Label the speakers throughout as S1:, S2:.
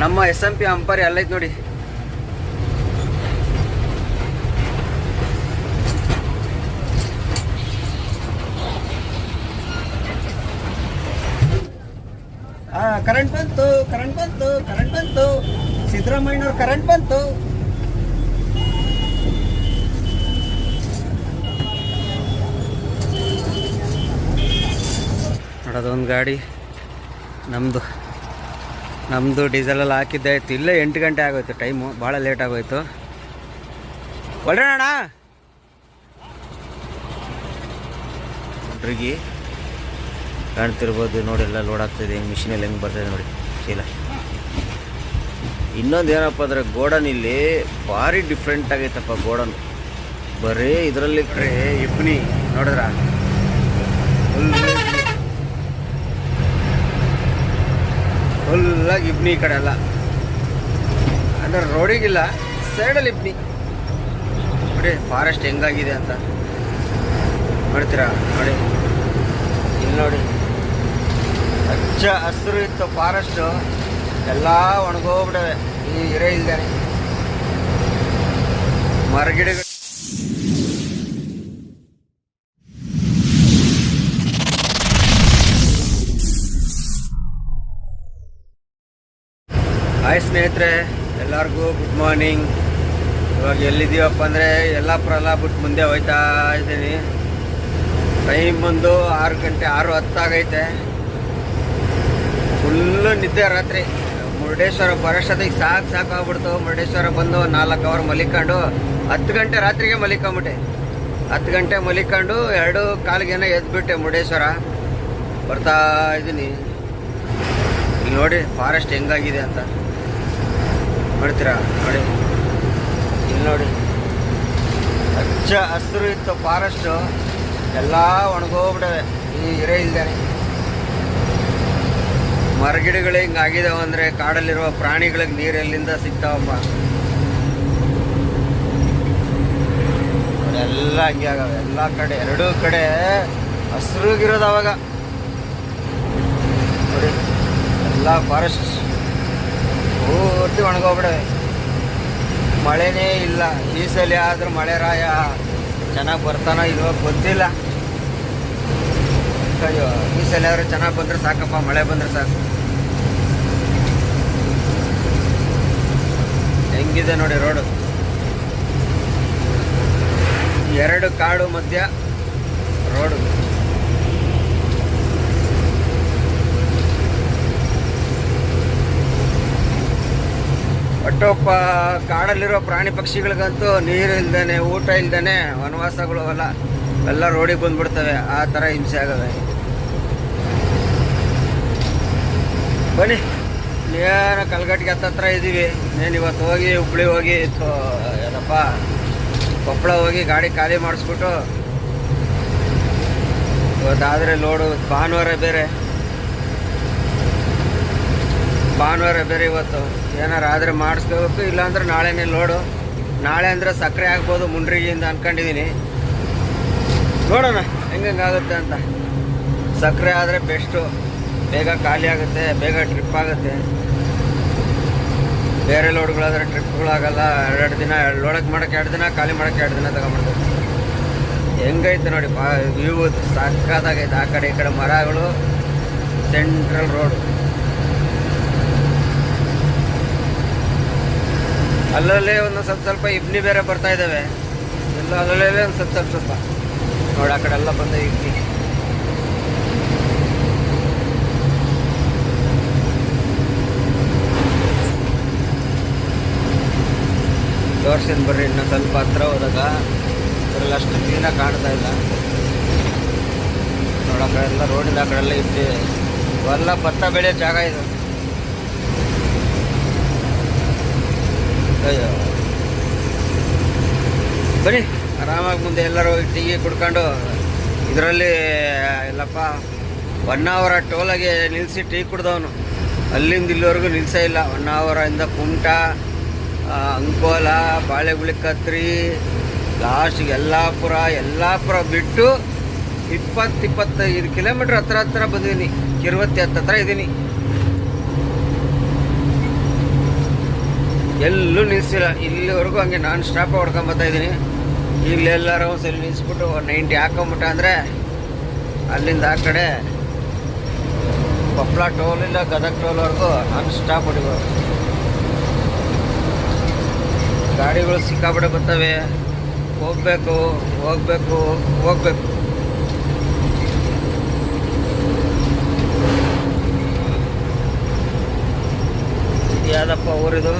S1: ನಮ್ಮ SMP ಅಂಪರಿ ಅಲ್ಲೈತೆ ನೋಡಿ. Current ಬಂತು ಸಿದ್ದರಾಮಯ್ಯನವ್ರು ಕರೆಂಟ್ ಬಂತು. ನೋಡೋದೊಂದು ಗಾಡಿ ನಮ್ಮದು ಡೀಸೆಲೆಲ್ಲ ಹಾಕಿದ್ದೆ ಆಯ್ತು. ಇಲ್ಲೇ 8 ಗಂಟೆ ಆಗೋಯ್ತು, ಟೈಮು ಭಾಳ ಲೇಟ್ ಆಗೋಯ್ತು. ಒಳ್ಳೆಣ್ಣ ಡ್ರಿಗಿ ಕಾಣ್ತಿರ್ಬೋದು ನೋಡಿ, ಎಲ್ಲ ಲೋಡ್ ಆಗ್ತಾಯಿದೆ. ಹೆಂಗೆ ಮಿಷಿನಲ್ಲಿ ಹೆಂಗೆ ಬರ್ತಾಯಿದೆ ನೋಡಿ ಚೀಲ. ಇನ್ನೊಂದು ಏನಪ್ಪ ಅಂದರೆ ಗೋಡನ್ ಇಲ್ಲಿ ಭಾರಿ ಡಿಫ್ರೆಂಟ್ ಆಗೈತಪ್ಪ. ಗೋಡನ್ ಬರೀ ಇದರಲ್ಲಿ ಇಬ್ನಿ ನೋಡಿದ್ರ ಫುಲ್ಲಾಗಿ ಇಬ್ನಿ. ಈ ಕಡೆ ಎಲ್ಲ ಅಂದರೆ ರೋಡಿಗಿಲ್ಲ, ಸೈಡಲ್ಲಿ ಇಬ್ನಿ ನೋಡಿ. ಫಾರೆಸ್ಟ್ ಹೆಂಗಾಗಿದೆ ಅಂತ ನೋಡ್ತೀರಾ ನೋಡಿ. ಇಲ್ಲಿ ನೋಡಿ ಹಚ್ಚ ಹಸಿರು ಇತ್ತು ಫಾರೆಸ್ಟು, ಎಲ್ಲ ಒಣಗೋಗ್ಬಿಡವೆ ಈ ಹಿರೇ ಇಲ್ದೇನೆ. ಮರಗಿಡಗಳು ಹಾಯ್ ಸ್ನೇಹಿತರೆ, ಎಲ್ಲರಿಗೂ ಗುಡ್ ಮಾರ್ನಿಂಗ್. ಇವಾಗ ಎಲ್ಲಿದ್ದೀವಪ್ಪ ಅಂದರೆ ಯಲ್ಲಾಪುರ ಎಲ್ಲ ಬಿಟ್ಟು ಮುಂದೆ ಹೋಯ್ತಾ ಇದ್ದೀನಿ. ಟೈಮ್ ಬಂದು 6 ಗಂಟೆ 6:10 ಆಗೈತೆ. ಫುಲ್ಲು ನಿದ್ದೆ ರಾತ್ರಿ. ಮುರುಡೇಶ್ವರ ಬರೋಷ್ಟೊತ್ತಿಗೆ ಸಾಕಾಗ್ಬಿಡ್ತು. ಮುರುಡೇಶ್ವರ ಬಂದು 4 ಅವರ್ ಮಲಿಕೊಂಡು 10 ಗಂಟೆ ರಾತ್ರಿಗೆ ಮಲಿಕೊಂಬಿಟ್ಟೆ. 10 ಗಂಟೆ ಮಲಿಕೊಂಡು 2:15 ಎದ್ಬಿಟ್ಟೆ. ಮುರುಡೇಶ್ವರ ಬರ್ತಾ ಇದ್ದೀನಿ. ಇಲ್ಲಿ ನೋಡಿ ಫಾರೆಸ್ಟ್ ಹೆಂಗಾಗಿದೆ ಅಂತ ನೋಡ್ತೀರಾ ನೋಡಿ. ಇಲ್ಲಿ ನೋಡಿ ಹಚ್ಚ ಹಸಿರು ಇತ್ತು ಫಾರೆಸ್ಟು, ಎಲ್ಲ ಒಣಗೋಗ್ಬಿಡವೆ ಈ ಹಿರೇ ಇಲ್ದೇನೆ. ಮರಗಿಡಗಳು ಹಿಂಗಾಗಿದಾವೆ ಅಂದರೆ ಕಾಡಲ್ಲಿರುವ ಪ್ರಾಣಿಗಳಿಗೆ ನೀರು ಎಲ್ಲಿಂದ ಸಿಗ್ತಾವಪ್ಪ. ಎಲ್ಲ ಹಂಗೆ ಆಗವೆ ಎಲ್ಲ ಕಡೆ, 2 ಕಡೆ ಹಸಿರುಗಿರೋದು. ಅವಾಗ ನೋಡಿ ಎಲ್ಲ ಫಾರೆಸ್ಟ್ ಪೂರ್ತಿ ಒಣಗೋಗ್ಬಿಡವೆ. ಮಳೆನೇ ಇಲ್ಲ ಈ ಸಲ. ಆದರೂ ಮಳೆ ರಾಯ ಚೆನ್ನಾಗಿ ಬರ್ತಾನೋ ಇಲ್ವೋ ಗೊತ್ತಿಲ್ಲ. ಅಯ್ಯೋ, ಈ ಸಲ ಆದರೂ ಚೆನ್ನಾಗಿ ಬಂದರೆ ಸಾಕಪ್ಪ, ಮಳೆ ಬಂದರೆ ಸಾಕು. ಹೆಂಗಿದೆ ನೋಡಿ ರೋಡು. 2 ಕಾಡು ಮಧ್ಯ ರೋಡು. ಒಟ್ಟೊಪ್ಪ ಕಾಡಲ್ಲಿರೋ ಪ್ರಾಣಿ ಪಕ್ಷಿಗಳಿಗಂತೂ ನೀರು ಇಲ್ದೇನೆ, ಊಟ ಇಲ್ದೇನೆ ವನವಾಸಗಳು ಎಲ್ಲ ರೋಡಿಗೆ ಬಂದ್ಬಿಡ್ತವೆ. ಆ ಥರ ಹಿಂಸೆ ಆಗವೆ. ಬನ್ನಿ, ಏನು ಕಲ್ಗಟ್ಟಿಗೆ ಹತ್ತತ್ರ ಇದ್ದೀವಿ. నేను ಇವತ್ತು ಹೋಗಿ ಹುಬ್ಳಿ ಹೋಗಿ ಏನಪ್ಪ ಕೊಪ್ಪಳ ಹೋಗಿ ಗಾಡಿ ಖಾಲಿ ಮಾಡಿಸ್ಬಿಟ್ಟು ಇವತ್ತಾದರೆ ಲೋಡು. ಭಾನುವಾರ ಬೇರೆ ಇವತ್ತು. ಏನಾರು ಆದರೆ ಮಾಡಿಸ್ಕೋಬೇಕು, ಇಲ್ಲಾಂದ್ರೆ ನಾಳೆನೇ ಲೋಡು. ನಾಳೆ ಅಂದರೆ ಸಕ್ಕರೆ ಆಗ್ಬೋದು ಮುಂಡ್ರಿಗಿಂದ ಅಂದ್ಕೊಂಡಿದ್ದೀನಿ. ನೋಡೋಣ ಹೆಂಗಾಗುತ್ತೆ ಅಂತ. ಸಕ್ಕರೆ ಆದರೆ ಬೆಸ್ಟು, ಬೇಗ ಖಾಲಿ ಆಗುತ್ತೆ, ಬೇಗ ಟ್ರಿಪ್ ಆಗುತ್ತೆ. ಬೇರೆ ಲೋಡ್ಗಳಾದರೆ ಟ್ರಿಪ್ಗಳಾಗಲ್ಲ. 2 ದಿನ ಲೋಡಕ್ಕೆ ಮಾಡೋಕ್ಕೆ 2 ದಿನ, ಖಾಲಿ ಮಾಡೋಕ್ಕೆ 2 ದಿನ ತಗೊಂಡ್ಬಿಡ್ತೇವೆ. ಹೆಂಗೈತೆ ನೋಡಿ ವ್ಯೂ ಸಕ್ಕತ್ತಾಗೈತೆ. ಆ ಕಡೆ ಈ ಕಡೆ ಮರಗಳು, ಸೆಂಟ್ರಲ್ ರೋಡು. ಅಲ್ಲಲ್ಲೇ ಒಂದು ಸ್ವಲ್ಪ ಇಬ್ನಿ ಬೇರೆ ಬರ್ತಾ ಇದ್ದಾವೆ. ಎಲ್ಲ ಅಲ್ಲಲ್ಲೇ ಒಂದು ಸ್ವಲ್ಪ ನೋಡಿ. ಆ ಕಡೆ ಎಲ್ಲ ಬಂದ ಇಬ್ನಿ. ತೋರ್ಸಿದ್ ಬರ್ರಿ. ಇನ್ನು ಸ್ವಲ್ಪ ಹತ್ರ ಹೋದಾಗ ಅದರಲ್ಲಿ ಅಷ್ಟು ಕ್ಲೀನಾಗಿ ಕಾಣ್ತಾ ಇಲ್ಲ ನೋಡಿ. ಆ ಕಡೆ ಎಲ್ಲ ರೋಡಿಂದ ಆ ಕಡೆ ಎಲ್ಲ ಇಬ್ನಿ. ಇವೆಲ್ಲ ಭತ್ತ ಬೆಳೆಯೋ ಜಾಗ ಇದು. ಅಯ್ಯೋ, ಬನ್ನಿ ಆರಾಮಾಗಿ ಮುಂದೆ ಎಲ್ಲರೂ ಟೀ ಕುಡ್ಕೊಂಡು. ಇದರಲ್ಲಿ ಎಲ್ಲಪ್ಪ 1 ಅವರ ಟೋಲಾಗೆ ನಿಲ್ಲಿಸಿ ಟೀ ಕುಡ್ದವನು. ಅಲ್ಲಿಂದ ಇಲ್ಲಿವರೆಗೂ ನಿಲ್ಲಿಸೇ ಇಲ್ಲ. 1 ಅವರಿಂದ ಕುಮಟ, ಅಂಕೋಲ, ಬಾಳೆಗುಳಿ ಕತ್ರಿ, ಲಾಸ್ಟಿಗೆ ಯಲ್ಲಾಪುರ ಬಿಟ್ಟು 20-25 ಕಿಲೋಮೀಟ್ರ್ ಹತ್ರ ಬಂದಿದ್ದೀನಿ. ಕಿರುವತ್ತಿ ಹತ್ತತ್ರ ಇದ್ದೀನಿ. ಎಲ್ಲೂ ನಿಲ್ಲಿಸಿಲ್ಲ ಇಲ್ಲಿವರೆಗೂ. ಹಂಗೆ ನಾನು ಸ್ಟಾಪ್ ಹೊಡ್ಕೊಂಬತ್ತಾ ಇದ್ದೀನಿ. ಈಗಲೆಲ್ಲರೂ ಒಂದ್ಸಲ ನಿಲ್ಲಿಸ್ಬಿಟ್ಟು 90 ಹಾಕೊಂಬಿಟ್ಟ ಅಂದರೆ ಅಲ್ಲಿಂದ ಆ ಕಡೆ ಕೊಪ್ಪಳ ಟೋಲಿಂದ ಗದಗ ಟೋಲ್ವರೆಗೂ ನಾನು ಸ್ಟಾಪ್ ಹೊಡಿಬೋದು. ಗಾಡಿಗಳು ಸಿಕ್ಕಾಪಟ್ಟೆ ಬರ್ತವೆ. ಹೋಗ್ಬೇಕು ಹೋಗ್ಬೇಕು ಹೋಗ್ಬೇಕು. ಯಾವ್ದಪ್ಪ ಊರಿದು?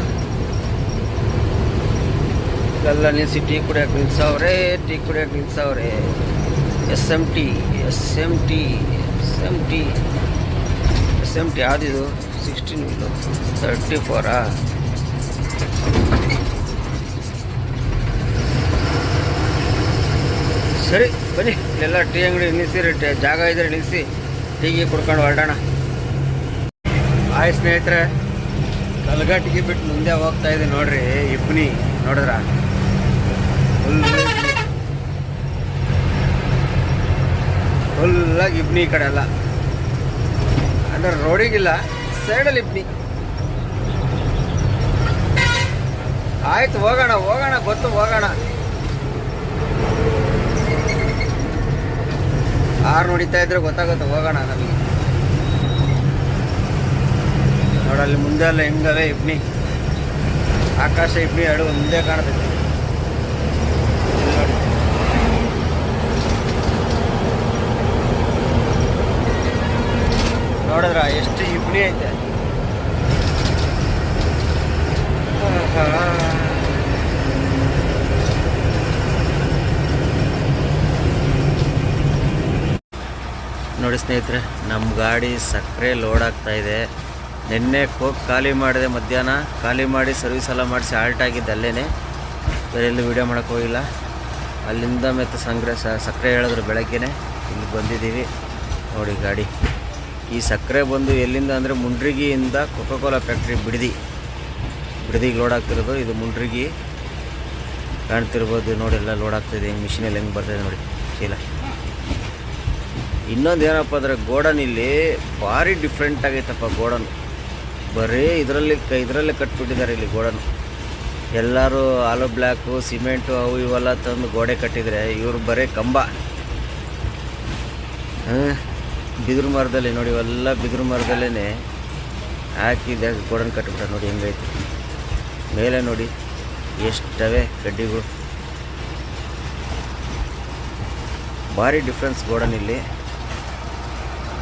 S1: ಎಲ್ಲ ನಿಲ್ಲಿಸಿ ಟೀ ಕುಡಿಯೋಕೆ ನಿಲ್ಸವ್ರೆ, ಟೀ ಕುಡಿಯೋಕೆ ನಿಲ್ಸವ್ರೆ. ಎಸ್ ಎಮ್ ಟಿ ಯಾವುದಿದು? 16 ಇದು 34. ಸರಿ ಬನ್ನಿ, ಇಲ್ಲೆಲ್ಲ ಟೀ ಅಂಗಡಿ ನಿಲ್ಲಿಸಿರಿ, ಜಾಗ ಇದ್ರೆ ನಿಲ್ಲಿಸಿ ಟೀಗೆ ಕುಡ್ಕೊಂಡು ಹೊರಡೋಣ. ಆಯ್ತು ಸ್ನೇಹಿತರೆ, ಕಲ್ಗಟ್ಟಿಗೆ ಬಿಟ್ಟು ಮುಂದೆ ಹೋಗ್ತಾ ಇದೆ ನೋಡ್ರಿ. ಇಬ್ನಿ ನೋಡಿದ್ರ ಫುಲ್ಲಾಗಿ ಇಬ್ನಿ ಈ ಕಡೆ ಎಲ್ಲ, ಅಂದ್ರೆ ರೋಡಿಗಿಲ್ಲ, ಸೈಡಲ್ಲಿ ಇಬ್ನಿ. ಆಯ್ತು ಹೋಗೋಣ ಗೊತ್ತು, ಹೋಗೋಣ. ಆರು ನೋಡಿತಾ ಇದ್ರೆ ಗೊತ್ತಾಗುತ್ತೆ, ಹೋಗೋಣ ನಮಗೆ. ನೋಡಲ್ಲಿ ಮುಂದೆ ಎಲ್ಲ ಹೆಂಗವೆ ಇಬ್ನಿ, ಆಕಾಶ ಇಬ್ನಿ ಎರಡು ಮುಂದೆ ಕಾಣ್ತೈತೆ. ನೋಡಿದ್ರ ಎಷ್ಟು ಇಬ್ನಿ ಐತೆ. ನೋಡಿ ಸ್ನೇಹಿತರೆ, ನಮ್ಮ ಗಾಡಿ ಸಕ್ಕರೆ ಲೋಡ್ ಆಗ್ತಾ ಇದೆ. ನಿನ್ನೆ ಕೋಕ್ ಖಾಲಿ ಮಾಡಿದೆ, ಮಧ್ಯಾಹ್ನ ಖಾಲಿ ಮಾಡಿ ಸರ್ವಿಸ್ ಎಲ್ಲ ಮಾಡಿಸಿ ಆಲ್ಟ್ ಆಗಿದ್ದು ಅಲ್ಲೇ. ಬೇರೆ ಎಲ್ಲಿ ವೀಡಿಯೋ ಮಾಡೋಕ್ಕೆ ಹೋಗಿಲ್ಲ. ಅಲ್ಲಿಂದ ಮತ್ತೆ ಸಕ್ಕರೆ ಹೇಳಿದ್ರು ಬೆಳಗ್ಗೆನೆ. ಇಲ್ಲಿ ಬಂದಿದ್ದೀವಿ ನೋಡಿ ಗಾಡಿ. ಈ ಸಕ್ಕರೆ ಬಂದು ಎಲ್ಲಿಂದ ಅಂದರೆ ಮುಂಡ್ರಿಗಿಯಿಂದ ಕೊಕೊಕೋಲಾ ಫ್ಯಾಕ್ಟ್ರಿ ಬಿಡದಿಗೆ ಲೋಡ್ ಆಗ್ತಿರೋದು. ಇದು ಮುಂಡ್ರಿಗಿ ಕಾಣ್ತಿರ್ಬೋದು ನೋಡಿ, ಎಲ್ಲ ಲೋಡ್ ಆಗ್ತಾಯಿದೆ. ಹೆಂಗೆ ಮಿಷಿನಲ್ಲಿ ಹೆಂಗೆ ಬರ್ತಾಯಿದೆ ನೋಡಿ ಚೀಲ. ಇನ್ನೊಂದು ಏನಪ್ಪ ಅಂದರೆ ಗೋಡನ್ ಇಲ್ಲಿ ಭಾರಿ ಡಿಫ್ರೆಂಟ್ ಆಗೈತಪ್ಪ. ಗೋಡನ್ ಬರೀ ಇದರಲ್ಲೇ ಕಟ್ಬಿಟ್ಟಿದ್ದಾರೆ ಇಲ್ಲಿ ಗೋಡನ್. ಎಲ್ಲರೂ ಆಲೋ ಬ್ಲ್ಯಾಕು ಸಿಮೆಂಟು ಅವು ಇವೆಲ್ಲ ತಂದು ಗೋಡೆ ಕಟ್ಟಿದರೆ, ಇವರು ಬರೀ ಕಂಬ. ಬಿದಿರು ಮರದಲ್ಲಿ ನೋಡಿ, ಇವೆಲ್ಲ ಬಿದಿರು ಮರದಲ್ಲೇ ಹಾಕಿದ್ದೆ ಗೋಡನ್ ಕಟ್ಬಿಟ್ಟ ನೋಡಿ ಹೆಂಗೈತೆ. ಮೇಲೆ ನೋಡಿ ಎಷ್ಟವೆ ಕಡ್ಡಿಗಳು, ಭಾರಿ ಡಿಫ್ರೆನ್ಸ್ ಗೋಡನ್ ಇಲ್ಲಿ.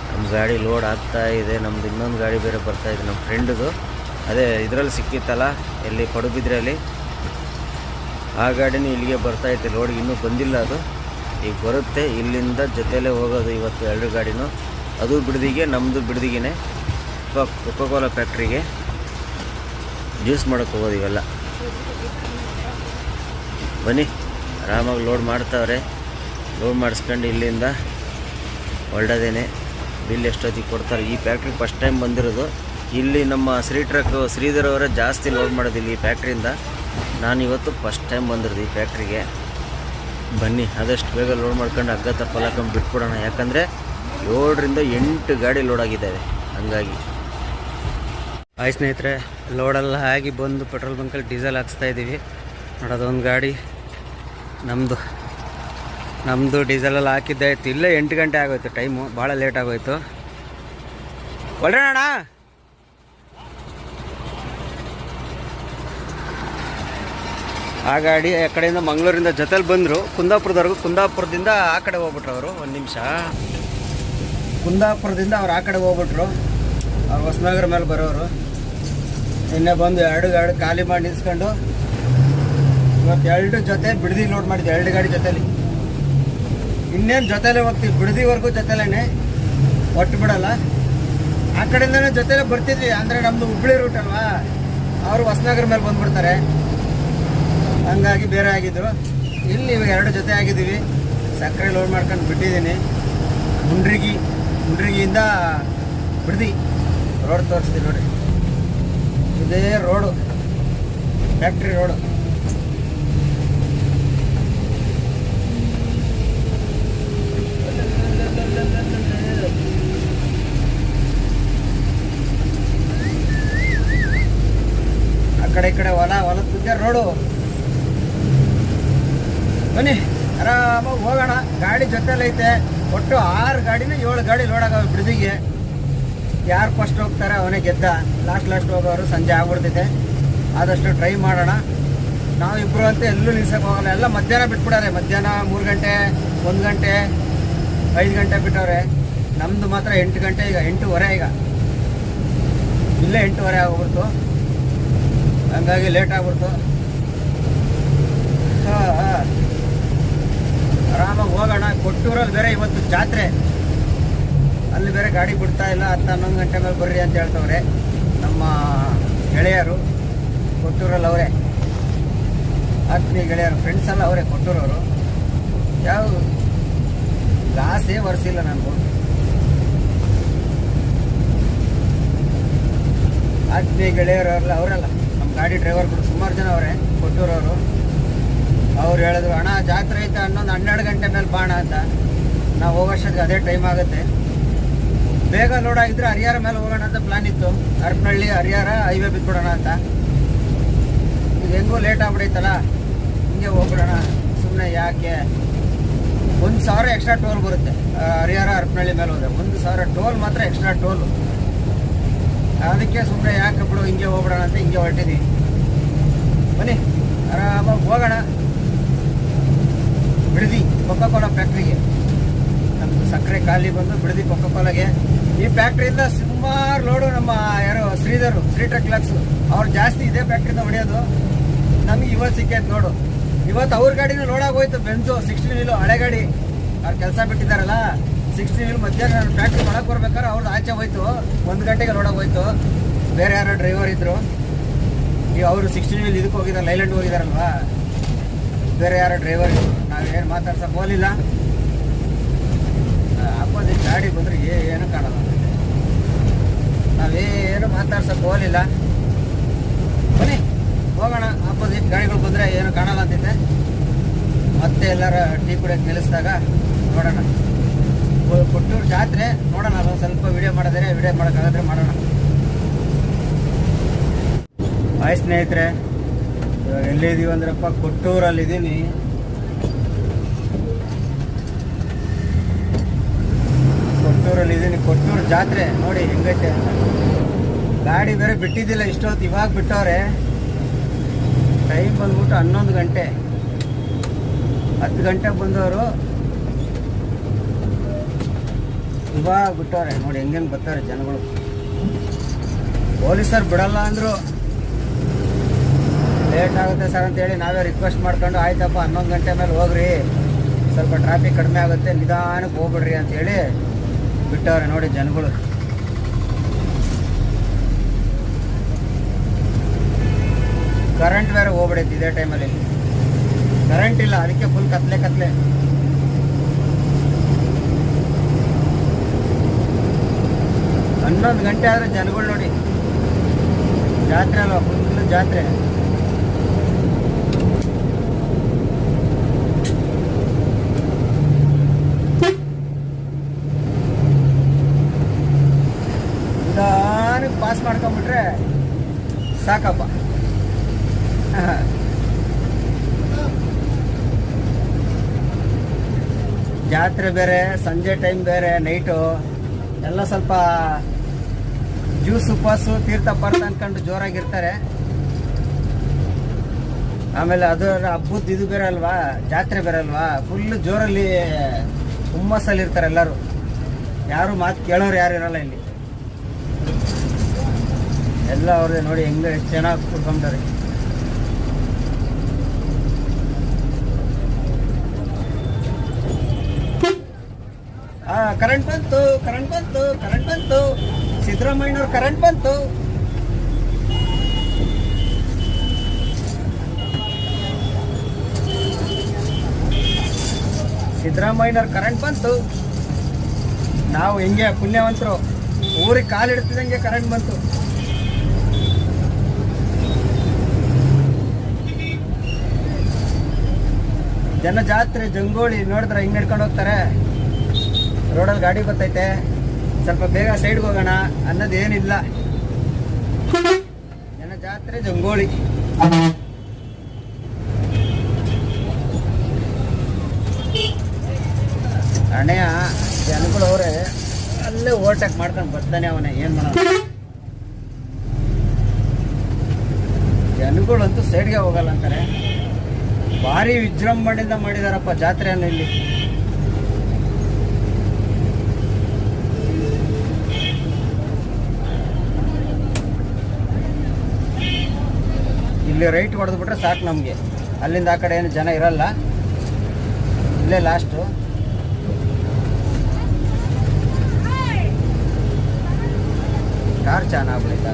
S1: ನಮ್ಮ ಗಾಡಿ ಲೋಡ್ ಆಗ್ತಾ ಇದೆ. ನಮ್ಮದು ಇನ್ನೊಂದು ಗಾಡಿ ಬೇರೆ ಬರ್ತಾಯಿದೆ ನಮ್ಮ ಫ್ರೆಂಡ್ದು. ಅದೇ ಇದರಲ್ಲಿ ಸಿಕ್ಕಿತ್ತಲ್ಲ, ಎಲ್ಲಿ ಪಡುಬಿದ್ರಲ್ಲಿ, ಆ ಗಾಡಿನೂ ಇಲ್ಲಿಗೆ ಬರ್ತಾಯಿತ್ತು. ಲೋಡ್ಗೆ ಇನ್ನೂ ಬಂದಿಲ್ಲ, ಅದು ಈಗ ಬರುತ್ತೆ. ಇಲ್ಲಿಂದ ಜೊತೆಯಲ್ಲೇ ಹೋಗೋದು ಇವತ್ತು ಎರಡು ಗಾಡಿನೂ. ಅದು ಬಿಡದಿಗೆ, ನಮ್ಮದು ಬಿಡದಿಗೆ ಕೊಕೊಕೋಲಾ ಫ್ಯಾಕ್ಟ್ರಿಗೆ ಜ್ಯೂಸ್ ಮಾಡೋಕ್ಕೆ ಹೋಗೋದು. ಇವೆಲ್ಲ ಬನ್ನಿ, ಆರಾಮಾಗಿ ಲೋಡ್ ಮಾಡ್ತಾವ್ರೆ. ಲೋಡ್ ಮಾಡಿಸ್ಕೊಂಡು ಇಲ್ಲಿಂದ ಹೊರಡೋದೇನೆ. ಬಿಲ್ ಎಷ್ಟೊತ್ತಿಗೆ ಕೊಡ್ತಾರೆ. ಈ ಫ್ಯಾಕ್ಟ್ರಿ ಫಸ್ಟ್ ಟೈಮ್ ಬಂದಿರೋದು. ಇಲ್ಲಿ ನಮ್ಮ ಶ್ರೀಧರ್ ಅವರೇ ಜಾಸ್ತಿ ಲೋಡ್ ಮಾಡೋದಿಲ್ಲ ಈ ಫ್ಯಾಕ್ಟ್ರಿಯಿಂದ. ನಾನು ಇವತ್ತು ಫಸ್ಟ್ ಟೈಮ್ ಬಂದಿರೋದು ಈ ಫ್ಯಾಕ್ಟ್ರಿಗೆ. ಬನ್ನಿ, ಆದಷ್ಟು ಬೇಗ ಲೋಡ್ ಮಾಡ್ಕೊಂಡು ಹಗ್ಗ ತಪ್ಪಲು ಹಾಕೊಂಡು ಬಿಟ್ಬಿಡೋಣ. ಯಾಕಂದರೆ 7ರಿಂದ 8 ಗಾಡಿ ಲೋಡ್ ಆಗಿದ್ದಾವೆ, ಹಂಗಾಗಿ. ಆಯ್ತು ಸ್ನೇಹಿತರೆ, ಲೋಡೆಲ್ಲ ಆಗಿ ಬಂದು ಪೆಟ್ರೋಲ್ ಬಂಕಲ್ಲಿ ಡೀಸೆಲ್ ಹಾಕ್ಸ್ತಾ ಇದ್ದೀವಿ. ನೋಡೋದೊಂದು ಗಾಡಿ ನಮ್ಮದು ಡೀಸೆಲೆಲ್ಲ ಹಾಕಿದ್ದಾಯ್ತು. ಇಲ್ಲೇ 8 ಗಂಟೆ ಆಗೋಯ್ತು ಟೈಮು, ಭಾಳ ಲೇಟ್ ಆಗೋಯ್ತು. ಹೊರಡೋಣ. ಆ ಗಾಡಿ ಆ ಕಡೆಯಿಂದ ಮಂಗಳೂರಿಂದ ಜೊತೆಲಿ ಬಂದರು ಕುಂದಾಪುರದವರೆಗೂ. ಕುಂದಾಪುರದಿಂದ ಆ ಕಡೆ ಹೋಗ್ಬಿಟ್ರು ಅವರು. ಒಂದು ನಿಮಿಷ, ಕುಂದಾಪುರದಿಂದ ಅವ್ರು ಆ ಕಡೆ ಹೋಗ್ಬಿಟ್ರು. ಅವ್ರು ಹೊಸನಗರ ಮೇಲೆ ಬರೋರು. ನಿನ್ನೆ ಬಂದು 2 ಗಾಡಿ ಖಾಲಿ ಮಾಡಿ ನಿಲ್ಸ್ಕೊಂಡು ಇವತ್ತು 2 ಜೊತೆ ಬಿಡದಿ ಲೋಡ್ ಮಾಡಿದ್ದೆ. 2 ಗಾಡಿ ಜೊತೆಲಿ. ಇನ್ನೇನು ಜೊತೆಲೇ ಹೋಗ್ತೀವಿ, ಬಿಡದಿವರೆಗೂ ಜೊತೆಲೇ, ಒಟ್ಟು ಬಿಡಲ್ಲ. ಆ ಕಡೆಯಿಂದನೇ ಜೊತೆಲೇ ಬರ್ತಿದ್ವಿ. ಅಂದರೆ ನಮ್ಮದು ಹುಬ್ಳಿ ರೂಟ್ ಅಲ್ವಾ, ಅವರು ಹೊಸನಗರ ಮೇಲೆ ಬಂದುಬಿಡ್ತಾರೆ. ಹಂಗಾಗಿ ಬೇರೆ ಆಗಿದ್ರು. ಇಲ್ಲಿ ಇವಾಗ 2 ಜೊತೆ ಆಗಿದ್ದೀವಿ. ಸಕ್ಕರೆ ಲೋಡ್ ಮಾಡ್ಕೊಂಡು ಬಿಟ್ಟಿದ್ದೀನಿ. ಮುಂಡ್ರಿಗಿಯಿಂದ ಬಿಡದಿ ರೋಡ್ ತೋರಿಸ್ತೀನಿ ನೋಡಿ. ಇದೇ ರೋಡು, ಫ್ಯಾಕ್ಟ್ರಿ ರೋಡು. ಕಡೆ ಈ ಕಡೆ ಹೊಲದ ತುದಿಯ ರೋಡು. ಬನ್ನಿ ಆರಾಮಾಗಿ ಹೋಗೋಣ. ಗಾಡಿ ಜೊತೆಲೈತೆ. ಒಟ್ಟು 6 ಗಾಡಿನ 7 ಗಾಡಿ ಲೋಡ್ ಆಗವೆ ಬಿಡದಿಗೆ. ಯಾರು ಫಸ್ಟ್ ಹೋಗ್ತಾರೆ ಅವನೇ ಗೆದ್ದ. ಲಾಸ್ಟ್ ಹೋಗೋರು ಸಂಜೆ ಆಗ್ಬಿಡ್ತೈತೆ. ಆದಷ್ಟು ಟ್ರೈ ಮಾಡೋಣ. ನಾವಿಬ್ಬರು ಅಂತ ಎಲ್ಲೂ ನಿಲ್ಸಕ್ಕೆ ಹೋಗಲ್ಲ. ಎಲ್ಲ ಮಧ್ಯಾಹ್ನ ಬಿಟ್ಬಿಡಾರೆ. ಮಧ್ಯಾಹ್ನ 3 ಗಂಟೆ, 1 ಗಂಟೆ, 5 ಗಂಟೆ ಬಿಟ್ಟವ್ರೆ. ನಮ್ಮದು ಮಾತ್ರ 8 ಗಂಟೆ. ಈಗ 8:15. ಈಗ ಇಲ್ಲೇ 8:15 ಆಗೋಗ್ಬಿಡ್ತು. ಹಂಗಾಗಿ ಲೇಟ್ ಆಗ್ಬಿಡ್ತು. ಆರಾಮಾಗಿ ಹೋಗೋಣ. ಕೊಟ್ಟೂರಲ್ಲಿ ಬೇರೆ ಇವತ್ತು ಜಾತ್ರೆ. ಅಲ್ಲಿ ಬೇರೆ ಗಾಡಿ ಬಿಡ್ತಾ ಇಲ್ಲ. 10-11 ಗಂಟೆ ಮೇಲೆ ಬರ್ರಿ ಅಂತ ಹೇಳ್ತವ್ರೆ ನಮ್ಮ ಗೆಳೆಯರು. ಕೊಟ್ಟೂರಲ್ಲಿ ಅವರೇ ಆತ್ಮೀಯ ಗೆಳೆಯರು, ಫ್ರೆಂಡ್ಸ್ ಎಲ್ಲ ಅವರೇ ಕೊಟ್ಟೂರವರು. ಯಾವ ಗಾಸೇ ಒರೆಸಿಲ್ಲ ನನಗೂ. ಆತ್ಮೀಯ ಗೆಳೆಯರಲ್ಲ ಅವರಲ್ಲ, ನಮ್ಮ ಗಾಡಿ ಡ್ರೈವರ್ಗಳು ಸುಮಾರು ಜನ ಅವರೇ ಕೊಟ್ಟೂರವರು. ಅವ್ರು ಹೇಳಿದ್ರು, ಅಣ್ಣ ಜಾತ್ರೆ ಐತೆ 11-12 ಗಂಟೆ ಮೇಲೆ ಬಾಣ ಅಂತ. ನಾವು ಹೋಗೋಷ್ಟೊತ್ತಿಗೆ ಅದೇ ಟೈಮ್ ಆಗುತ್ತೆ. ಬೇಗ ಲೋಡ್ ಆಗಿದ್ರೆ ಹರಿಹರ ಮೇಲೆ ಹೋಗೋಣ ಅಂತ ಪ್ಲಾನ್ ಇತ್ತು. ಹರಪನಹಳ್ಳಿ ಹರಿಹರ ಹೈವೇ ಬಿಟ್ಬಿಡೋಣ ಅಂತ. ಈಗ ಹೆಂಗೂ ಲೇಟ್ ಆಗ್ಬಿಡೈತಲ್ಲ, ಹಿಂಗೆ ಹೋಗ್ಬಿಡೋಣ. ಸುಮ್ಮನೆ ಯಾಕೆ 1,000 ಎಕ್ಸ್ಟ್ರಾ ಟೋಲ್ ಬರುತ್ತೆ ಹರಿಹರ ಹರಪನಹಳ್ಳಿ ಮೇಲೆ ಹೋದ್ರೆ. 1,000 ಟೋಲ್ ಮಾತ್ರ ಎಕ್ಸ್ಟ್ರಾ ಟೋಲು. ಅದಕ್ಕೆ ಸುಮ್ಮನೆ ಯಾಕೆ ಬಿಡು, ಹಿಂಗೆ ಹೋಗ್ಬಿಡೋಣ ಅಂತ ಹಿಂಗೆ ಹೊರಟಿದ್ದೀವಿ. ಬನ್ನಿ ಆರಾಮಾಗಿ ಹೋಗೋಣ. ಬಿಡದಿ ಕೊಕ್ಕೋ-ಕೋಲಾ ಫ್ಯಾಕ್ಟ್ರಿಗೆ ನಮ್ಮದು ಸಕ್ಕರೆ ಖಾಲಿ ಬಂದು ಬಿಡದಿ ಕೊಕ್ಕೋ-ಕೋಲಾಗೆ. ಈ ಫ್ಯಾಕ್ಟ್ರಿಯಿಂದ ಸುಮಾರು ಲೋಡು ನಮ್ಮ ಯಾರು ಶ್ರೀಧರು ಶ್ರೀಟ್ರಕ್ ಲಕ್ಸು ಅವ್ರು ಜಾಸ್ತಿ ಇದೇ ಫ್ಯಾಕ್ಟ್ರಿಯಿಂದ ಹೊಡೆಯೋದು. ನಮಗೆ ಇವತ್ತು ಸಿಕ್ಕೈತೆ ನೋಡು. ಇವತ್ತು ಅವ್ರ ಗಾಡಿನೂ ಲೋಡ್ ಆಗೋಯ್ತು. ಬೆಂಜು 16 ವೀಲು ಹಳೆ ಗಾಡಿ. ಅವ್ರು ಕೆಲಸ ಬಿಟ್ಟಿದ್ದಾರಲ್ಲ 16 ವೀಲ್. ಮಧ್ಯಾಹ್ನ ಫ್ಯಾಕ್ಟ್ರಿ ಒಳಗೆ ಬರ್ಬೇಕಾದ್ರೆ ಅವ್ರದ್ದು ಆಚೆ ಹೋಯ್ತು. 1 ಗಂಟೆಗೆ ಲೋಡ್ ಆಗೋಯ್ತು. ಬೇರೆ ಯಾರೋ ಡ್ರೈವರ್ ಇದ್ರು. ಈಗ ಅವರು 16 ವೀಲ್ ಇದಕ್ಕೆ ಹೋಗಿದ್ದಾರೆ, ಲೈಲ್ಯಾಂಡ್ ಹೋಗಿದಾರಲ್ವಾ. ಬೇರೆ ಯಾರೋ ಡ್ರೈವರ್ ಇದ್ರು. ನಾವೇನು ಮಾತಾಡ್ಸಕ್ಕೆ ಹೋಗಲಿಲ್ಲ. ಆಪೋಸಿಟ್ ಗಾಡಿ ಬಂದರೆ ಏನು ಕಾಣಲ್ಲ. ನಾವೇನು ಮಾತಾಡ್ಸಕ್ಕೆ ಹೋಗಲಿಲ್ಲ. ಬನ್ನಿ ಹೋಗೋಣ. ಆಪೋಸಿಟ್ ಗಾಡಿಗಳು ಬಂದರೆ ಏನು ಕಾಣಲ್ಲ ಅಂತಿದ್ದೆ. ಮತ್ತೆ ಎಲ್ಲರ ಟೀ ಕುಡಿಯೋಕ್ಕೆ ನಿಲ್ಲಿಸಿದಾಗ ನೋಡೋಣ. ಕೊಟ್ಟೂರು ಜಾತ್ರೆ ನೋಡೋಣ. ಅದೊಂದು ಸ್ವಲ್ಪ ವಿಡಿಯೋ ಮಾಡೋದ್ರೆ ವಿಡಿಯೋ ಮಾಡೋಕ್ಕಾಗದ್ರೆ ಮಾಡೋಣ. ಹಾಯ್ ಸ್ನೇಹಿತರೆ, ಇವಾಗ ಎಲ್ಲಿದ್ದೀವಿ ಅಂದ್ರಪ್ಪ, ಕೊಟ್ಟೂರಲ್ಲಿದ್ದೀನಿ. ಕೊಟ್ಟೂರು ಜಾತ್ರೆ ನೋಡಿ ಹೆಂಗೈತೆ ಅಂತ. ಗಾಡಿ ಬೇರೆ ಬಿಟ್ಟಿದ್ದಿಲ್ಲ ಇಷ್ಟೊತ್ತು, ಇವಾಗ ಬಿಟ್ಟವ್ರೆ. ಟೈಮ್ ಬಂದ್ಬಿಟ್ಟು 11 ಗಂಟೆ. 10 ಗಂಟೆಗೆ ಬಂದವರು ಇವಾಗ ಬಿಟ್ಟವ್ರೆ. ನೋಡಿ ಹೆಂಗೆ ಬರ್ತಾರೆ ಜನಗಳು. ಪೊಲೀಸರು ಬಿಡಲ್ಲ ಅಂದರು. ಲೇಟ್ ಆಗುತ್ತೆ ಸರ್ ಅಂತೇಳಿ ನಾವೇ ರಿಕ್ವೆಸ್ಟ್ ಮಾಡ್ಕೊಂಡು, ಆಯ್ತಪ್ಪ 11 ಗಂಟೆ ಮೇಲೆ ಹೋಗ್ರಿ, ಸ್ವಲ್ಪ ಟ್ರಾಫಿಕ್ ಕಡಿಮೆ ಆಗುತ್ತೆ, ನಿಧಾನಕ್ಕೆ ಹೋಗ್ಬಿಡ್ರಿ ಅಂತೇಳಿ ಬಿಟ್ಟವ್ರೆ. ನೋಡಿ ಜನಗಳು. ಕರೆಂಟ್ ಬೇರೆ ಹೋಗ್ಬಿಡೈತಿ ಇದೇ ಟೈಮಲ್ಲಿ. ಕರೆಂಟ್ ಇಲ್ಲ, ಅದಕ್ಕೆ ಫುಲ್ ಕತ್ಲೆ. 11 ಗಂಟೆ ಆದರೆ ಜನಗಳು ನೋಡಿ. ಜಾತ್ರೆ ಅಲ್ವಾ, ಫುಲ್ ಜಾತ್ರೆ. ನಿಧಾನಕ್ಕೆ ಪಾಸ್ ಮಾಡ್ಕೊಂಬಿಟ್ರೆ ಸಾಕಪ್ಪ. ಜಾತ್ರೆ ಬೇರೆ, ಸಂಜೆ ಟೈಮ್ ಬೇರೆ, ನೈಟು ಎಲ್ಲ ಸ್ವಲ್ಪ ಜ್ಯೂಸ್ ಉಪವಾಸು ತೀರ್ಥ ಪಾರ್ಥ ಅನ್ಕೊಂಡು ಜೋರಾಗಿರ್ತಾರೆ. ಆಮೇಲೆ ಅದು ಹಬ್ಬದ ಇದು ಬೇರೆ ಅಲ್ವಾ, ಜಾತ್ರೆ ಬೇರೆ ಅಲ್ವಾ, ಫುಲ್ ಜೋರಲ್ಲಿ ಹುಮ್ಮಸ್ಸಲ್ಲಿ ಇರ್ತಾರೆ ಎಲ್ಲರೂ. ಯಾರು ಮಾತು ಕೇಳೋರು ಯಾರು ಇರಲ್ಲ ಇಲ್ಲಿ. ಎಲ್ಲ ಅವ್ರದ್ದೇ ನೋಡಿ ಹೆಂಗೆ ಚೆನ್ನಾಗಿ ಕುಡ್ಕೊಂತಾರೆ. ಕರೆಂಟ್ ಬಂತು. ಸಿದ್ದರಾಮಯ್ಯನವ್ರ ಕರೆಂಟ್ ಬಂತು. ನಾವು ಹೆಂಗೆ ಪುಣ್ಯವಂತರು, ಊರಿಗೆ ಕಾಲಿಡ್ತಿದಂಗೆ ಕರೆಂಟ್ ಬಂತು. ಜನ ಜಾತ್ರೆ ಜಂಗೋಳಿ ನೋಡಿದ್ರೆ ಹಿಂಗೆ ನಡ್ಕೊಂಡು ಹೋಗ್ತಾರೆ. ರೋಡಲ್ಲಿ ಗಾಡಿ ಬರ್ತೈತೆ, ಸ್ವಲ್ಪ ಬೇಗ ಸೈಡ್ಗೆ ಹೋಗೋಣ ಅನ್ನೋದೇನಿಲ್ಲ. ಜನ ಜಾತ್ರೆ ಜಂಗೋಳಿ. ಅಣ್ಣಯ್ಯ ಜನಗಳು ಅವರೇ ಅಲ್ಲೇ ಓವರ್ಟೇಕ್ ಮಾಡ್ಕೊಂಡು ಬರ್ತಾನೆ ಅವನೇ, ಏನು ಮಾಡೋಣ. ಜನಗಳಂತೂ ಸೈಡ್ಗೆ ಹೋಗಲ್ಲ ಅಂತಾರೆ. ಭಾರಿ ವಿಜೃಂಭಣೆಯಿಂದ ಮಾಡಿದಾರಪ್ಪ ಜಾತ್ರೆಯನ್ನು ಇಲ್ಲಿ. ಇಲ್ಲಿ ರೈಟ್ ಹೊಡೆದು ಬಿಟ್ರೆ ಸಾಕು ನಮಗೆ, ಅಲ್ಲಿಂದ ಆ ಕಡೆ ಏನು ಜನ ಇರಲ್ಲ, ಇಲ್ಲೇ ಲಾಸ್ಟು. ಕಾರ್ ಚೆನ್ನಾಗ್ಬಿಟ್ಟಿದ್ದ.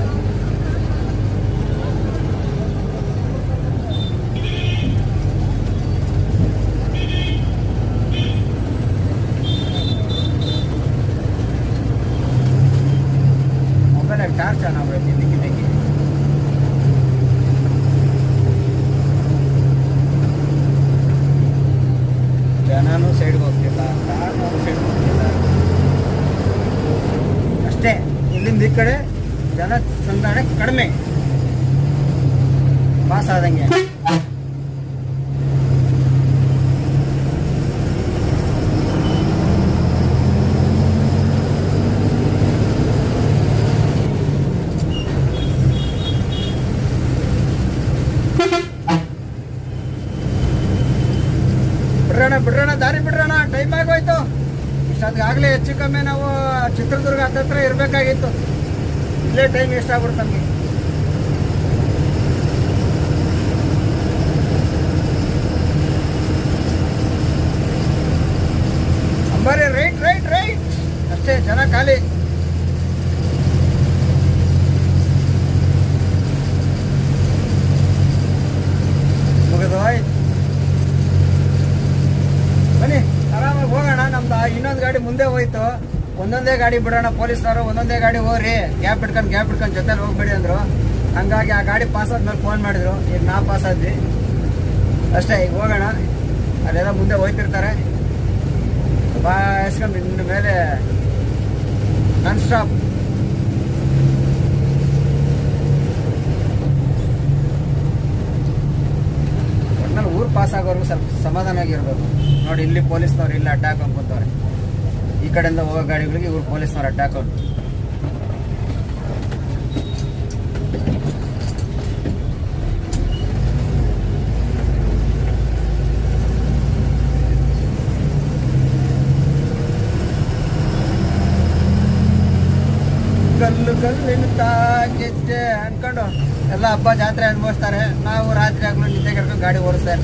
S1: ಮೊಬೈಲಲ್ಲಿ ಕಾರ್ ಚೆನ್ನಾಗ್ಬಿಡುತ್ತೆ ಇದಕ್ಕಿದ್ದಕ್ಕೆ. ಜನನೂ ಸೈಡ್ಗೆ ಹೋಗ್ತಿಲ್ಲ, ಕಾರ್ನೂ ಸೈಡ್ಗೆ ಹೋಗ್ತಿಲ್ಲ. ಅಷ್ಟೇ, ಇಲ್ಲಿಂದ ಈ ಕಡೆ ಜನ ಸಂದಾಣೆ ಕಡಿಮೆ, ಪಾಸ್ ಆದಂಗೆ. ಬಿಡ್ರಣ ದಾರಿ ಬಿಡ್ರಣ, ಟೈಮ್ ಆಗೋಯ್ತು. ಇಷ್ಟೊತ್ತಿಗಾಗಲೇ ಹೆಚ್ಚು ಕಮ್ಮಿ ನಾವು ಚಿತ್ರದುರ್ಗ ಹತ್ತತ್ರ ಇರಬೇಕಾಗಿತ್ತು. ಇಲ್ಲೇ ಟೈಮ್ ವೇಸ್ಟ್ ಆಗ್ಬಿಡ್ತು ನಮಗೆ. ಅಂಬಾರಿ ರೈಟ್ ರೈಟ್ ರೈಟ್ ಅಷ್ಟೇ, ಜನ ಖಾಲಿ. ಮುಗಿದು ಆಯ್ತು, ಬನ್ನಿ ಆರಾಮಾಗಿ ಹೋಗೋಣ. ನಮ್ದು ಇನ್ನೊಂದು ಗಾಡಿ ಮುಂದೆ ಹೋಯ್ತು, ಒಂದೊಂದೇ ಗಾಡಿ ಬಿಡೋಣ. ಪೊಲೀಸ್ನವರು ಒಂದೊಂದೇ ಗಾಡಿ ಹೋಗ್ರಿ, ಗ್ಯಾಪ್ ಇಟ್ಕೊಂಡು ಜೊತೆಲಿ ಹೋಗ್ಬೇಡಿ ಅಂದರು. ಹಂಗಾಗಿ ಆ ಗಾಡಿ ಪಾಸ್ ಆದ್ಮೇಲೆ ಫೋನ್ ಮಾಡಿದ್ರು, ಈಗ ನಾ ಪಾಸ್ ಆದ್ವಿ ಅಷ್ಟೇ. ಈಗ ಹೋಗೋಣ, ಅಲ್ಲೆಲ್ಲ ಮುಂದೆ ಹೋಯ್ತಿರ್ತಾರೆ. ಬಾಸ್ಕೊಂಡು ಇನ್ನು ಮೇಲೆ ನಾನ್ ಸ್ಟಾಪ್. ಒಟ್ನಲ್ಲಿ ಊರು ಪಾಸ್ ಆಗೋರ್ಗು ಸ್ವಲ್ಪ ಸಮಾಧಾನವಾಗಿರ್ಬೇಕು. ನೋಡಿ, ಇಲ್ಲಿ ಪೊಲೀಸ್ನವ್ರು ಇಲ್ಲಿ ಅಡ್ಡಾಕ್ ಅನ್ಕೊಂತವ್ರೆ. ಈ ಕಡೆಯಿಂದ ಹೋಗೋ ಗಾಡಿಗಳಿಗೆ ಇವ್ರು ಪೊಲೀಸ್ನವ್ರು ಅಡ್ಡಾಕೋರು. ಕಲ್ಲಿನ ಗೆಜ್ಜೆ ಅನ್ಕೊಂಡು ಎಲ್ಲ ಹಬ್ಬ ಜಾತ್ರೆ ಅನುಭವಿಸ್ತಾರೆ. ನಾವು ರಾತ್ರಿ ಆಗಲೂ ನಿದ್ದೆ ಕೆಡ್ಕೊಂಡು ಗಾಡಿ ಓಡಿಸ್ತಾರೆ.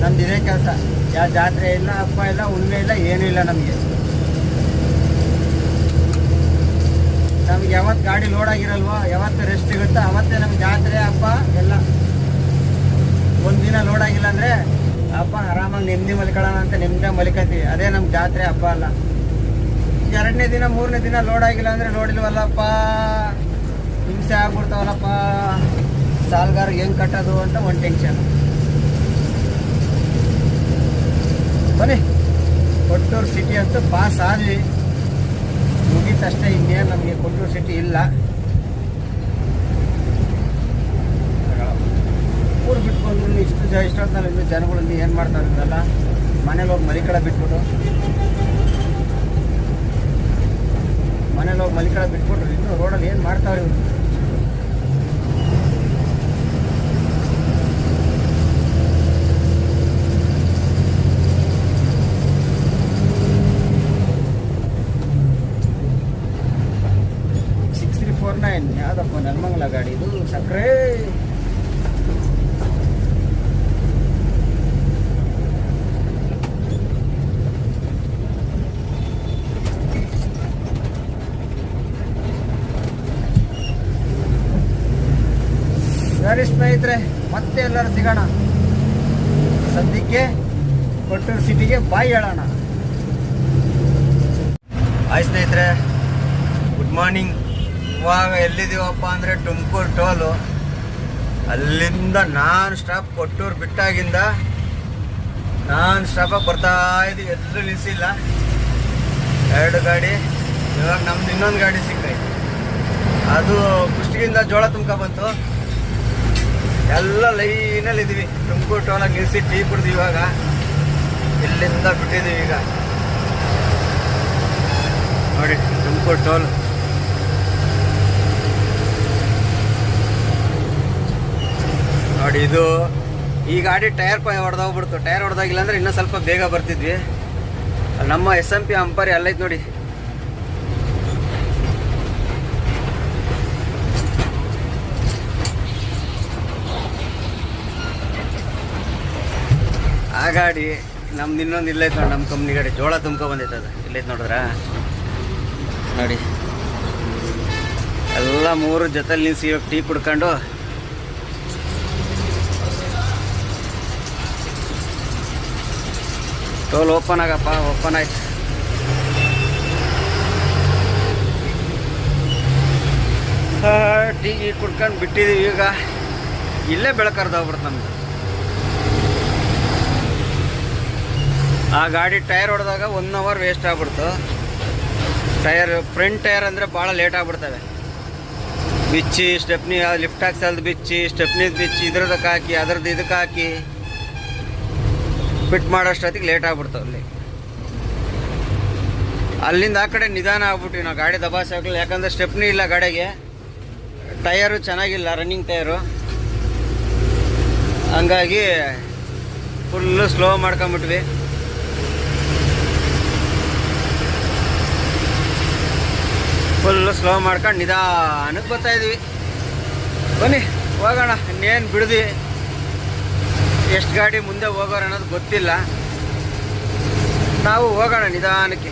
S1: ನಮ್ದು ಇದೇ ಕೆಲಸ. ಯಾವ ಜಾತ್ರೆ ಇಲ್ಲ, ಹಬ್ಬ ಇಲ್ಲ, ಹುಣ್ಣಿಮೆ ಇಲ್ಲ, ಏನೂ ಇಲ್ಲ ನಮಗೆ. ನಮ್ಗೆ ಯಾವತ್ತು ಗಾಡಿ ಲೋಡ್ ಆಗಿರಲ್ವೋ, ಯಾವತ್ತು ರೆಸ್ಟ್ ಸಿಗುತ್ತೋ ಅವತ್ತೇ ನಮ್ಗೆ ಜಾತ್ರೆ ಹಬ್ಬ ಎಲ್ಲ. ಒಂದಿನ ಲೋಡ್ ಆಗಿಲ್ಲ ಅಂದರೆ ಹಬ್ಬ ಆರಾಮಾಗಿ ನೆಮ್ಮದಿ ಮಲ್ಕೊಳ್ಳೋಣ ಅಂತ ನೆಮ್ಮದಿ ಮಲ್ಕೊತೀವಿ. ಅದೇ ನಮ್ಗೆ ಜಾತ್ರೆ ಹಬ್ಬ ಅಲ್ಲ. ಎರಡನೇ ದಿನ ಮೂರನೇ ದಿನ ಲೋಡ್ ಆಗಿಲ್ಲ ಅಂದರೆ ಲೋಡ್ ಇಲ್ವಲ್ಲಪ್ಪ, ಹಿಂಸೆ ಆಗ್ಬಿಡ್ತಾವಲ್ಲಪ್ಪ, ಸಾಲ್ಗಾರಿಗೆ ಹೆಂಗೆ ಕಟ್ಟೋದು ಅಂತ ಒಂದು ಟೆನ್ಷನ್. ಬನ್ನಿ, ಕೊಟ್ಟೂರು ಸಿಟಿ ಅಂತೂ ಪಾಸ್ ಆದ್ವಿ, ಮುಗೀತಷ್ಟೇ. ಇನ್ನೇನು ನಮಗೆ ಕೊಟ್ಟೂರು ಸಿಟಿ ಇಲ್ಲ. ಊರು ಬಿಟ್ಕೊಂಡು ಇಷ್ಟೊತ್ತಿನಲ್ಲಿ ಇನ್ನೂ ಜನಗಳಲ್ಲಿ ಏನು ಮಾಡ್ತಾರೆ ಇರಲ್ಲ. ಮನೇಲಿ ಹೋಗಿ ಮಲಿಕಳ ಬಿಟ್ಬಿಟ್ಟು ಇನ್ನೂ ರೋಡಲ್ಲಿ ಏನು ಮಾಡ್ತಾವ್ರಿ ಇವರು. ಯಾವುದಪ್ಪ ನೆಲಮಂಗಲ ಗಾಡಿ ಇದು, ಸಕ್ಕರೆ. ಸರಿ ಸ್ನೇಹಿತರೆ, ಮತ್ತೆ ಎಲ್ಲರೂ ಸಿಗೋಣ. ಸದ್ಯಕ್ಕೆ ಕೊಟ್ಟೂರು ಸಿಟಿಗೆ ಬಾಯ್ ಹೇಳೋಣ. ಹಾಯ್ ಸ್ನೇಹಿತರೆ, ಗುಡ್ ಮಾರ್ನಿಂಗ್. ಇವಾಗ ಎಲ್ಲಿದ್ದೀವಪ್ಪ ಅಂದರೆ ತುಮಕೂರು ಟೋಲು. ಅಲ್ಲಿಂದ ನಾನ್ ಸ್ಟಾಪ್ ಕೊಟ್ಟೂರು ಬಿಟ್ಟಾಗಿಂದ ನಾನ್ ಸ್ಟಾಪಾಗಿ ಬರ್ತಾ ಇದ್ದೀವಿ. ಎಲ್ಲೂ ನಿಲ್ಲಿಸಿಲ್ಲ. 2 ಗಾಡಿ. ಇವಾಗ ನಮ್ದು ಇನ್ನೊಂದು ಗಾಡಿ ಸಿಕ್ಕೈತೆ. ಅದು ಕುಷ್ಟಗಿಯಿಂದ ಜೋಳ ತುಂಬ್ಕೊ ಬಂತು. ಎಲ್ಲ ಲೈನಲ್ಲಿ ಇದ್ವಿ. ತುಮಕೂರು ಟೋಲಾಗಿ ನಿಲ್ಲಿಸಿ ಟೀ ಕುಡ್ದು ಇವಾಗ ಇಲ್ಲಿಂದ ಬಿಟ್ಟಿದ್ದೀವಿ. ಈಗ ನೋಡಿ ತುಮಕೂರು ಟೋಲ್. ನೋಡಿ ಇದು ಈ ಗಾಡಿ ಟೈರ್ ಹೊಡೆದೋಗ್ಬಿಡ್ತು. ಟೈರ್ ಹೊಡೆದಾಗಿಲ್ಲ ಅಂದರೆ ಇನ್ನೂ ಸ್ವಲ್ಪ ಬೇಗ ಬರ್ತಿದ್ವಿ. ನಮ್ಮ SMP ಅಂಪರಿ ಅಲ್ಲೈತೆ ನೋಡಿ. ಆ ಗಾಡಿ ನಮ್ದು ಇನ್ನೊಂದು ಇಲ್ಲೈತೆ ನೋಡಿ. ನಮ್ಮ ಕಂಪ್ನಿ ಗಾಡಿ ಜೋಳ ತುಂಬ್ಕೊ ಬಂದೈತೆ. ಅದು ಇಲ್ಲೈತೆ ನೋಡಿದ್ರ ನೋಡಿ. ಎಲ್ಲ ಮೂರು ಜೊತೆಲಿ ನಿಲ್ಸಿ ಇವಾಗ ಟೀ ಕುಡ್ಕೊಂಡು ಟೋಲ್ ಓಪನ್ ಆಗಪ್ಪ. ಓಪನ್ ಆಯ್ತು. ಟೀ ಕುಡ್ಕೊಂಡು ಬಿಟ್ಟಿದ್ದೀವಿ. ಈಗ ಇಲ್ಲೇ ಬೆಳಕರ್ದೋಗ್ಬಿಡ್ತು ನಮ್ದು. ಆ ಗಾಡಿ ಟೈರ್ ಹೊಡೆದಾಗ 1 ಅವರ್ ವೇಸ್ಟ್ ಆಗ್ಬಿಡ್ತು. ಫ್ರಂಟ್ ಟೈರ್ ಅಂದರೆ ಭಾಳ ಲೇಟ್ ಆಗ್ಬಿಡ್ತವೆ. ಬಿಚ್ಚಿ ಸ್ಟೆಪ್ನಿ ಲಿಫ್ಟ್ ಹಾಕ್ಸಲ್ದು ಬಿಚ್ಚಿ ಸ್ಟೆಪ್ನಿದು ಬಿಚ್ಚಿ ಇದ್ರದಕ್ಕೆ ಹಾಕಿ ಅದ್ರದ್ದು ಇದಕ್ಕೆ ಹಾಕಿ ಫಿಟ್ ಮಾಡೋಷ್ಟೊತ್ತಿಗೆ ಲೇಟ್ ಆಗ್ಬಿಡ್ತಾವೆ. ಅಲ್ಲಿಂದ ಆ ಕಡೆ ನಿಧಾನ ಆಗ್ಬಿಟ್ಟಿವಿ ನಾವು. ಗಾಡಿ ದಬಾಸೆ ಆಗಲಿಲ್ಲ, ಯಾಕಂದರೆ ಸ್ಟೆಪ್ನಿ ಇಲ್ಲ ಗಾಡಿಗೆ. ಟೈರು ಚೆನ್ನಾಗಿಲ್ಲ, ರನ್ನಿಂಗ್ ಟೈರು. ಹಂಗಾಗಿ ಫುಲ್ಲು ಸ್ಲೋ ಮಾಡ್ಕೊಂಬಿಟ್ವಿ. ಫುಲ್ಲು ಸ್ಲೋ ಮಾಡ್ಕೊಂಡು ನಿಧಾನಕ್ಕೆ ಬರ್ತಾಯಿದ್ವಿ. ಬನ್ನಿ ಹೋಗೋಣ. ಇನ್ನೇನು ಬಿಡ್ದು ಎಷ್ಟು ಗಾಡಿ ಮುಂದೆ ಹೋಗೋರು ಅನ್ನೋದು ಗೊತ್ತಿಲ್ಲ. ನಾವು ಹೋಗೋಣ ನಿಧಾನಕ್ಕೆ.